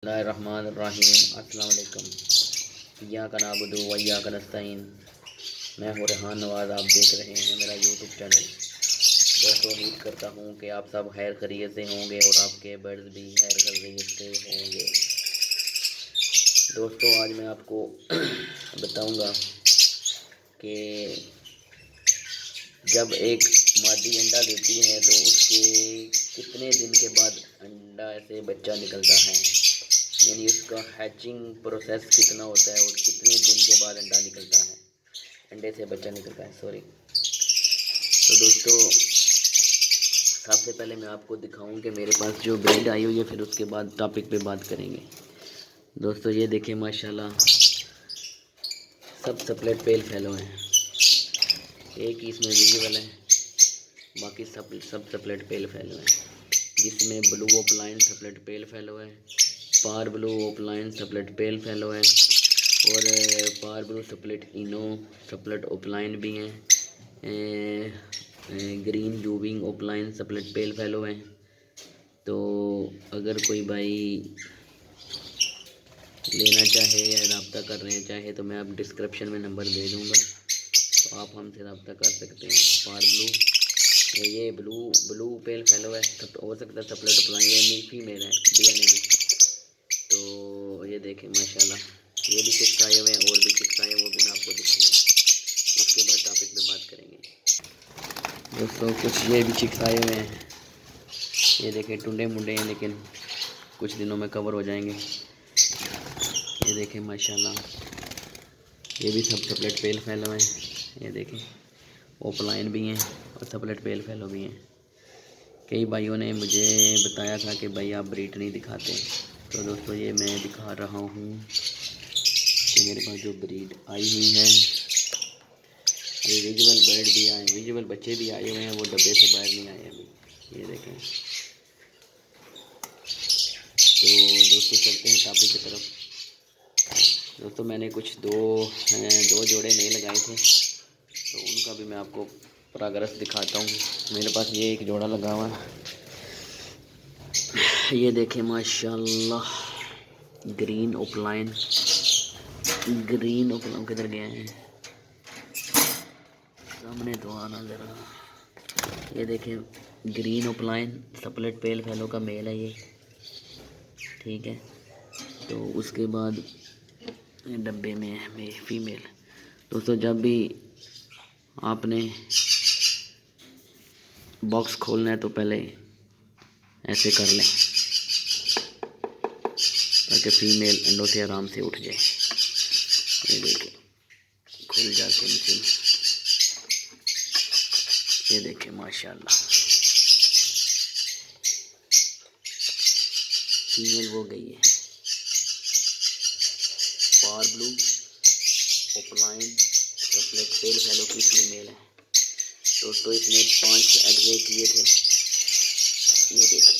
बिस्मिल्लाहिर्रहमानिर्रहीम। अस्सलाम वालेकुम। इय्याका नअबुदु व इय्याका नस्तईन। मैं हूँ रेहान नवाज़, आप देख रहे हैं मेरा यूट्यूब चैनल। दोस्तों, उम्मीद करता हूँ कि आप सब खैर खैरियत से होंगे और आपके बर्ड्स भी खैर खैरियत से होंगे। दोस्तों, आज मैं आपको बताऊँगा कि जब एक मादी अंडा देती है तो उसके कितने दिन के बाद अंडा से बच्चा निकलता है, यानी उसका हैचिंग प्रोसेस कितना होता है और कितने दिन के बाद अंडा निकलता है, अंडे से बच्चा निकलता है। सॉरी। तो दोस्तों, सबसे पहले मैं आपको दिखाऊं कि मेरे पास जो ब्रीड आई हुई है, फिर उसके बाद टॉपिक पे बात करेंगे। दोस्तों, ये देखें, माशाल्लाह सब स्प्लिट पेल फैलो हैं। एक ही इसमें विजिबल है, बाकी सब स्प्लिट पेल फैलो हैं, जिसमें blue opaline split pale fallow है, पार blue opaline split pale fallow है और पार blue split ino split opaline भी हैं। ग्रीन जूविंग ओपलाइन स्प्लिट पेल फैलो हैं। तो अगर कोई भाई लेना चाहे या रब्ता करना चाहे तो मैं आप डिस्क्रिप्शन में नंबर दे दूँगा, तो आप हमसे रब्ता कर सकते हैं। पार ब्लू, ये ब्लू पेल फैलो है, हो सकता है स्प्लिट ओपलाइन, ये मिल्फी मेल है डीएनए में। तो ये देखें माशाल्लाह, ये भी चिक्स आए हुए हैं और भी चिक्स आए हैं, वो भी मैं आपको दिखाऊंगा। उसके बाद टॉपिक पे बात करेंगे। दोस्तों, कुछ ये भी चिक्स आए हुए हैं, ये देखें टुंडे मुंडे हैं, लेकिन कुछ दिनों में कवर हो जाएंगे। ये देखें माशाल्लाह, ये भी सब स्प्लिट पेल फैलो हैं। ये देखें ओपलाइन भी हैं और स्प्लिट पेल फैलो भी हैं। कई भाइयों ने मुझे बताया था कि भाई आप ब्रीड नहीं दिखाते, तो दोस्तों ये मैं दिखा रहा हूँ कि मेरे पास जो ब्रीड आई हुई है, ये विजुअल बर्ड भी आए, विजुअल बच्चे भी आए हुए हैं, वो डब्बे से बाहर नहीं आए अभी। ये देखें। तो दोस्तों, चलते हैं टॉपिक की तरफ। दोस्तों, मैंने कुछ दो जोड़े नए लगाए थे, तो उनका भी मैं आपको प्रोग्रेस दिखाता हूँ। मेरे पास ये एक जोड़ा लगा हुआ है, ये देखें माशाल्लाह, ग्रीन ओपलाइन किधर गए हैं, सामने तो आना ज़रा। ये देखें ग्रीन ओपलाइन स्प्लिट पेल फैलो का मेल है ये, ठीक है। तो उसके बाद डब्बे में है फीमेल। दोस्तों, जब भी आपने बॉक्स खोलना है तो पहले ऐसे कर लें ताकि फीमेल अंडों से आराम से उठ जाए। ये देखिए खुल जाके मशीन, ये देखें माशाल्लाह फीमेल वो गई है। पार ब्लू ओपलाइन स्प्लिट पेल फैलो की फीमेल है। दोस्तों, इसने 5 एग्रे किए थे, ये देखें।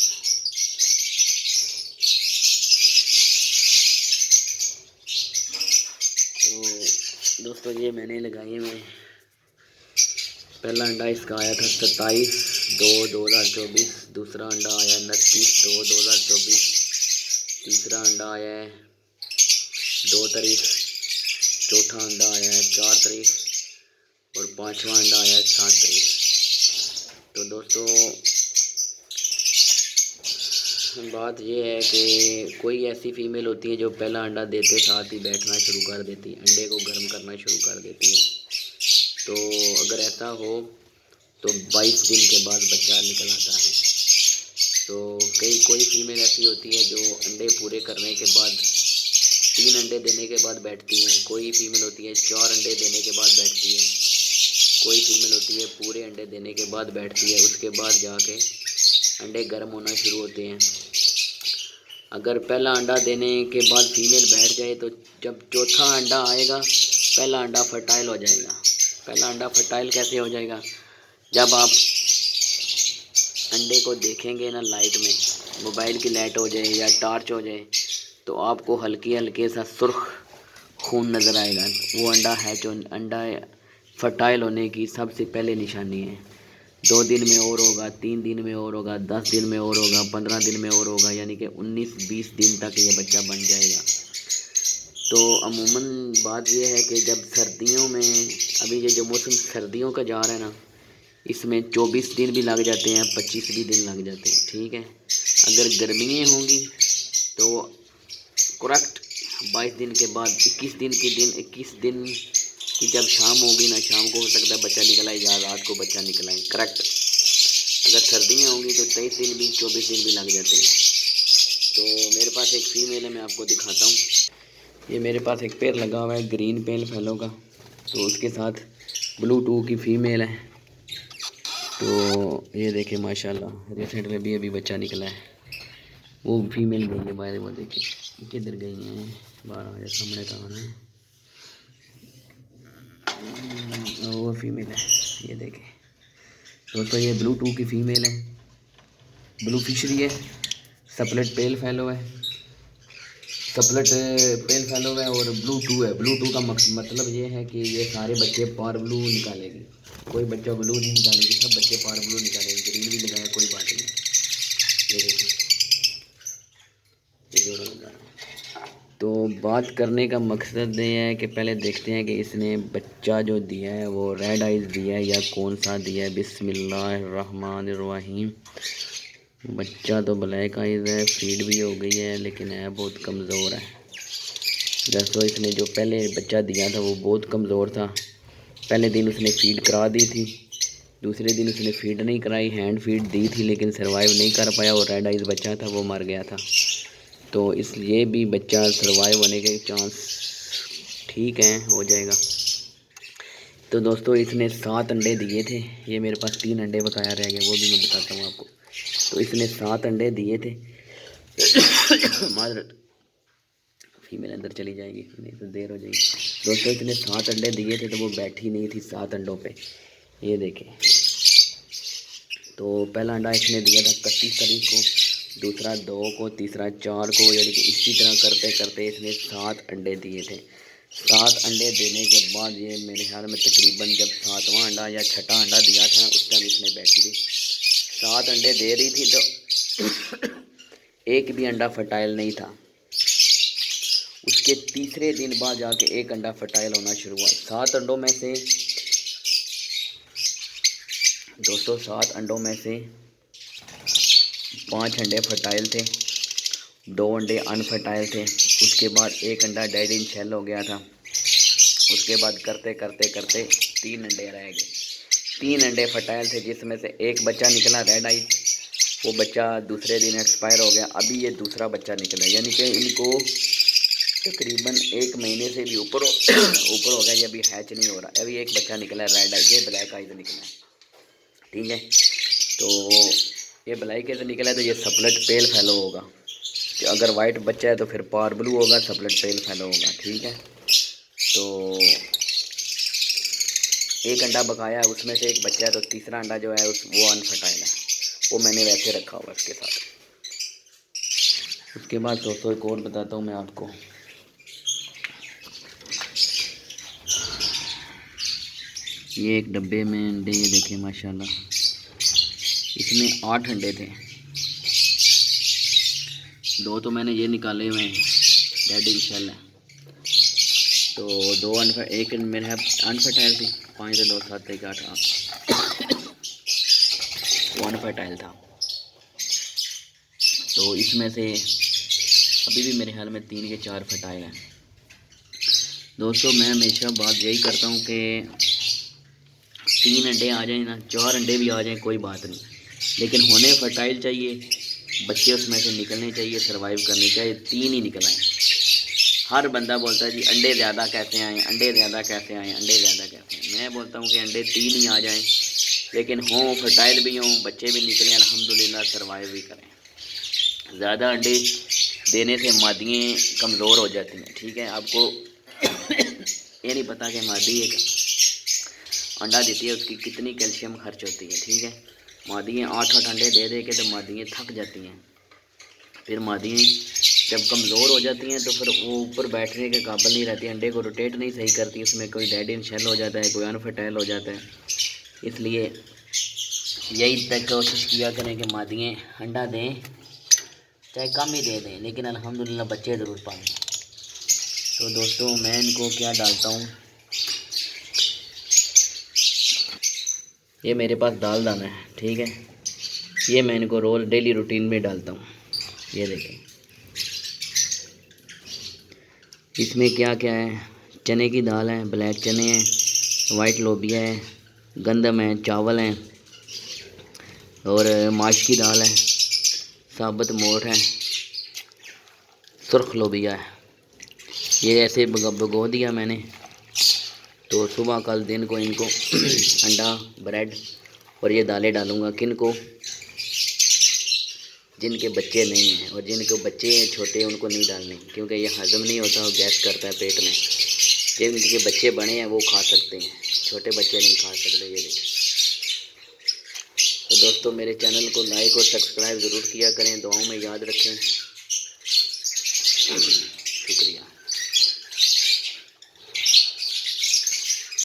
तो दोस्तों, ये मैंने लगाए हुए, पहला अंडा इसका आया था 27/2/2024, दूसरा अंडा आया 29/2/2024, तीसरा अंडा आया है 2 तारीख, चौथा अंडा आया है 4 तारीख और पांचवा अंडा आया है 7 तारीख। तो दोस्तों, बात ये है कि कोई ऐसी फीमेल होती है जो पहला अंडा देते साथ ही बैठना शुरू कर देती है, अंडे को गर्म करना शुरू कर देती है। तो अगर ऐसा हो तो 22 दिन के बाद बच्चा निकल आता है। तो कोई फीमेल ऐसी होती है जो अंडे पूरे करने के बाद 3 अंडे देने के बाद बैठती हैं, कोई फीमेल होती है 4 अंडे देने के बाद बैठती है, कोई फीमेल होती है पूरे अंडे देने के बाद बैठती है। उसके बाद जाके अंडे गर्म होना शुरू होते हैं। अगर पहला अंडा देने के बाद फीमेल बैठ जाए तो जब चौथा अंडा आएगा, पहला अंडा फर्टाइल हो जाएगा। पहला अंडा फर्टाइल कैसे हो जाएगा? जब आप अंडे को देखेंगे ना लाइट में, मोबाइल की लाइट हो जाए या टॉर्च हो जाए, तो आपको हल्की हल्के सा सुर्ख खून नज़र आएगा। वो अंडा है जो अंडा फर्टाइल होने की सबसे पहले निशानी है। 2 दिन में और होगा, 3 दिन में और होगा, 10 दिन में और होगा, 15 दिन में और होगा, यानी कि 19-20 दिन तक ये बच्चा बन जाएगा। तो अमूमन बात यह है कि जब सर्दियों में, अभी ये जो मौसम सर्दियों का जा रहा है ना, इसमें 24 दिन भी लग जाते हैं, 25 भी दिन लग जाते हैं, ठीक है। अगर गर्मियाँ होंगी तो करेक्ट 22 दिन के बाद 21 दिन की जब शाम होगी ना, शाम को हो सकता है बच्चा निकला या रात को बच्चा निकला है, करेक्ट। अगर सर्दियाँ होंगी तो 23 दिन भी 24 दिन भी लग जाते हैं। तो मेरे पास एक फीमेल है, मैं आपको दिखाता हूँ। ये मेरे पास एक पेड़ लगा हुआ है ग्रीन पेल फैलो का, तो उसके साथ ब्लू टू की फ़ीमेल है। तो ये देखे माशाल्लाह रिसेंट में भी अभी बच्चा निकला है। वो फीमेल गई है बाहर, वो देखिए किधर गई हैं, बाहर आ जाए सामने का आना है। वो फीमेल है, ये देखें दोस्तों, ये ब्लू टू की फ़ीमेल है, ब्लू फिशरी है, सपलेट पेल फैलो है, सपलेट पेल फैलो है और ब्लू टू है। ब्लू टू का मतलब ये है कि ये सारे बच्चे पार ब्लू निकालेगी, कोई बच्चा ब्लू नहीं निकालेगी, सब बच्चे पार ब्लू निकालेंगे। ग्रीन भी लगाया कोई बात नहीं। ये देखिए ये जोड़ा लगा। तो बात करने का मकसद ये है कि पहले देखते हैं कि इसने बच्चा जो दिया है वो रेड आइज़ दिया है या कौन सा दिया है। बिस्मिल्लाहिर्रहमानिर्रहीम। बच्चा तो ब्लैक आइज़ है, फीड भी हो गई है, लेकिन है बहुत कमज़ोर है। दोस्तों इसने जो पहले बच्चा दिया था वो बहुत कमज़ोर था। पहले दिन उसने फ़ीड करा दी थी, दूसरे दिन उसने फ़ीड नहीं कराई, हैंड फीड दी थी लेकिन सर्वाइव नहीं कर पाया, और रेड आइज़ बच्चा था वो मर गया था। तो इसलिए भी बच्चा सर्वाइव होने के चांस ठीक हैं, हो जाएगा। तो दोस्तों इसने 7 अंडे दिए थे, ये मेरे पास 3 अंडे बकाया रह गए, वो भी मैं बताता हूँ आपको। तो इसने 7 अंडे दिए थे। मादरत फीमेल अंदर चली जाएगी, नहीं तो देर हो जाएगी। दोस्तों इसने 7 अंडे दिए थे, तो वो बैठी नहीं थी 7 अंडों पे, ये देखें। तो पहला अंडा इसने दिया था 31 तारीख को, दूसरा 2 को, तीसरा 4 को, यानी कि इसी तरह करते करते इसने 7 अंडे दिए थे। 7 अंडे देने के बाद ये मेरे ख्याल में तकरीबन जब 7वां अंडा या छठा अंडा दिया था उस टाइम इसने बैठी थी। 7 अंडे दे रही थी तो एक भी अंडा फर्टाइल नहीं था। उसके तीसरे दिन बाद जाके एक अंडा फर्टाइल होना शुरू हुआ। 7 अंडों में से दोस्तों 7 अंडों में से 5 अंडे फर्टाइल थे, 2 अंडे अनफर्टाइल थे। उसके बाद एक अंडा डेड इन शेल हो गया था। उसके बाद करते करते करते 3 अंडे रह गए। 3 अंडे फर्टाइल थे, जिसमें से एक बच्चा निकला रेड आई, वो बच्चा दूसरे दिन एक्सपायर हो गया। अभी ये दूसरा बच्चा निकला, यानी कि इनको तकरीबन 1 महीने से भी ऊपर हो गया, ये अभी हैच नहीं हो रहा। अभी एक बच्चा निकला है रेड आई, ये ब्लैक आइज निकला है, ठीक है। तो ये ब्लैक आइज निकला है तो ये सपलेट पेल फैलो होगा। कि अगर वाइट बच्चा है तो फिर पार ब्लू होगा, सपलेट पेल फैलो होगा, ठीक है। तो एक अंडा बकाया है, उसमें से एक बच्चा है, तो तीसरा अंडा जो है वो अनफर्टाइल है, वो मैंने वैसे रखा हुआ इसके साथ। उसके बाद दोस्तों एक और बताता हूँ मैं आपको। ये एक डब्बे में अंडे, ये देखें माशाल्लाह, इसमें 8 अंडे थे। 2 तो मैंने ये निकाले हुए हैं, डेड इन शेल है। तो 2 एक मेरे अनफर्टाइल थी, 5 से 2 7 एक 8 वो अनफर्टाइल था। तो इसमें से अभी भी मेरे ख्याल में 3 के 4 फर्टाइल हैं। दोस्तों मैं हमेशा बात यही करता हूँ कि 3 अंडे आ जाए ना, 4 अंडे भी आ जाएं कोई बात नहीं, लेकिन होने फर्टाइल चाहिए, बच्चे उसमें से निकलने चाहिए, सर्वाइव करने चाहिए। 3 ही निकल आए। हर बंदा बोलता है जी अंडे ज़्यादा कैसे आएँ, अंडे ज़्यादा कैसे आएँ, अंडे ज़्यादा कैसे आएँ। मैं बोलता हूँ कि अंडे 3 ही आ जाएँ, लेकिन हों फर्टाइल भी हों, बच्चे भी निकलें, अल्हम्दुलिल्लाह सर्वाइव भी करें। ज़्यादा अंडे देने से मादियाँ कमज़ोर हो जाती हैं, ठीक है। आपको ये नहीं पता कि मादी एक अंडा देती है उसकी कितनी कैल्शियम खर्च होती है, ठीक है। मादियाँ 8-8 अंडे दे दे के तो मादियाँ थक जाती हैं। फिर मादियाँ जब कमज़ोर हो जाती हैं तो फिर वो ऊपर बैठने के काबिल नहीं रहती, अंडे को रोटेट नहीं सही करती, उसमें कोई डेड इन शेल हो जाता है, कोई अनफर्टाइल हो जाता है। इसलिए यही तक कोशिश किया करें कि मादियाँ अंडा दें, चाहे कम ही दे दें, लेकिन अल्हम्दुलिल्लाह बच्चे ज़रूर पाएँ। तो दोस्तों मैं इनको क्या डालता हूँ, ये मेरे पास दाल दाना है, ठीक है। ये मैं इनको रोज़ डेली रूटीन में डालता हूँ। ये देखें इसमें क्या क्या है, चने की दाल है, ब्लैक चने हैं, वाइट लोबिया है, गंदम है, चावल हैं और माश की दाल है, साबुत मोठ है, सुर्ख लोबिया है। ये ऐसे भगो दिया मैंने। तो सुबह कल दिन को इनको अंडा, ब्रेड और ये दालें डालूँगा। किन को, जिनके बच्चे नहीं हैं, और जिनके बच्चे हैं छोटे उनको नहीं डालने, क्योंकि ये हज़म नहीं होता और गैस करता है पेट में। जिनके बच्चे बड़े हैं वो खा सकते हैं, छोटे बच्चे नहीं खा सकते। ये देखिए। तो दोस्तों मेरे चैनल को लाइक और सब्सक्राइब ज़रूर किया करें, दुआओं में याद रखें।